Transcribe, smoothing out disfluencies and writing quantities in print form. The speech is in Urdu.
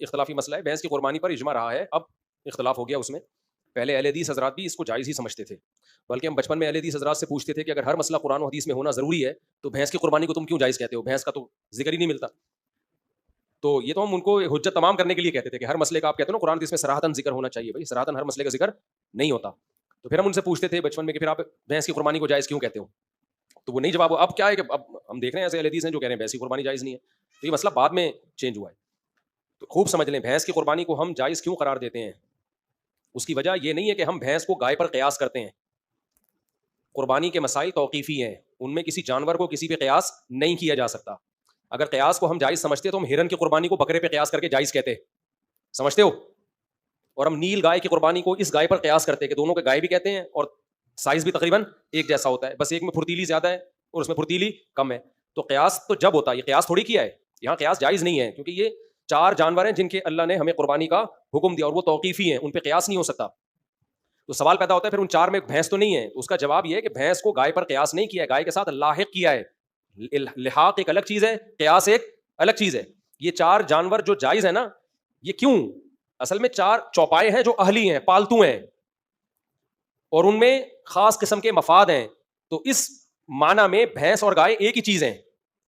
اختلافی مسئلہ ہے. بھینس کی قربانی پر اجماع رہا ہے, اب اختلاف ہو گیا اس میں. پہلے اہل حدیث حضرات بھی اس کو جائز ہی سمجھتے تھے, بلکہ ہم بچپن میں اہل حدیث حضرات سے پوچھتے تھے کہ اگر ہر مسئلہ قرآن و حدیث میں ہونا ضروری ہے تو بھینس کی قربانی کو تم کیوں جائز کہتے ہو, بھینس کا تو ذکر ہی نہیں ملتا. تو یہ تو ہم ان کو حجت تمام کرنے کے لیے کہتے تھے کہ ہر مسئلے کا آپ کہتے ہو نا قرآن حدیث میں صراحتاً ذکر ہونا چاہیے. بھائی صراحتاً ہر مسئلے کا ذکر نہیں ہوتا. تو پھر ہم ان سے پوچھتے تھے بچپن میں کہ پھر آپ بھینس کی قربانی کو جائز کیوں کہتے ہو, تو وہ نہیں جواب. اب کیا ہے کہ اب ہم دیکھ رہے ہیں ایسے اہل حدیث ہیں جو کہہ رہے ہیں بھینس کی قربانی جائز نہیں ہے. تو یہ مسئلہ بعد میں چینج ہوا ہے. تو خوب سمجھ لیں بھینس کی قربانی کو ہم جائز کیوں قرار دیتے ہیں. اس کی وجہ یہ نہیں ہے کہ ہم بھینس کو گائے پر قیاس کرتے ہیں. قربانی کے مسائل توقیفی ہیں, ان میں کسی جانور کو کسی پہ قیاس نہیں کیا جا سکتا. اگر قیاس کو ہم جائز سمجھتے تو ہم ہرن کی قربانی کو بکرے پہ قیاس کر کے جائز کہتے, سمجھتے ہو, اور ہم نیل گائے کی قربانی کو اس گائے پر قیاس کرتے کہ دونوں کے گائے بھی کہتے ہیں اور سائز بھی تقریباً ایک جیسا ہوتا ہے, بس ایک میں پھرتیلی زیادہ ہے اور اس میں پھرتیلی کم ہے. تو قیاس تو جب ہوتا ہے, یہ قیاس تھوڑی کیا ہے, یہاں قیاس جائز نہیں ہے کیونکہ یہ 4 جانور ہیں جن کے اللہ نے ہمیں قربانی کا حکم دیا اور وہ توقیفی ہیں, ان پہ قیاس نہیں ہو سکتا. تو سوال پیدا ہوتا ہے پھر ان 4 میں بھینس تو نہیں ہے. اس کا جواب یہ ہے کہ بھینس کو گائے پر قیاس نہیں کیا ہے, گائے کے ساتھ لاحق کیا ہے. لحاق ایک الگ چیز ہے, قیاس ایک الگ چیز ہے. یہ 4 جانور جو جائز ہے نا, یہ کیوں, اصل میں 4 چوپائے ہیں جو اہلی ہیں, پالتو ہیں, اور ان میں خاص قسم کے مفاد ہیں. تو اس معنی میں بھینس اور گائے ایک ہی چیز ہیں.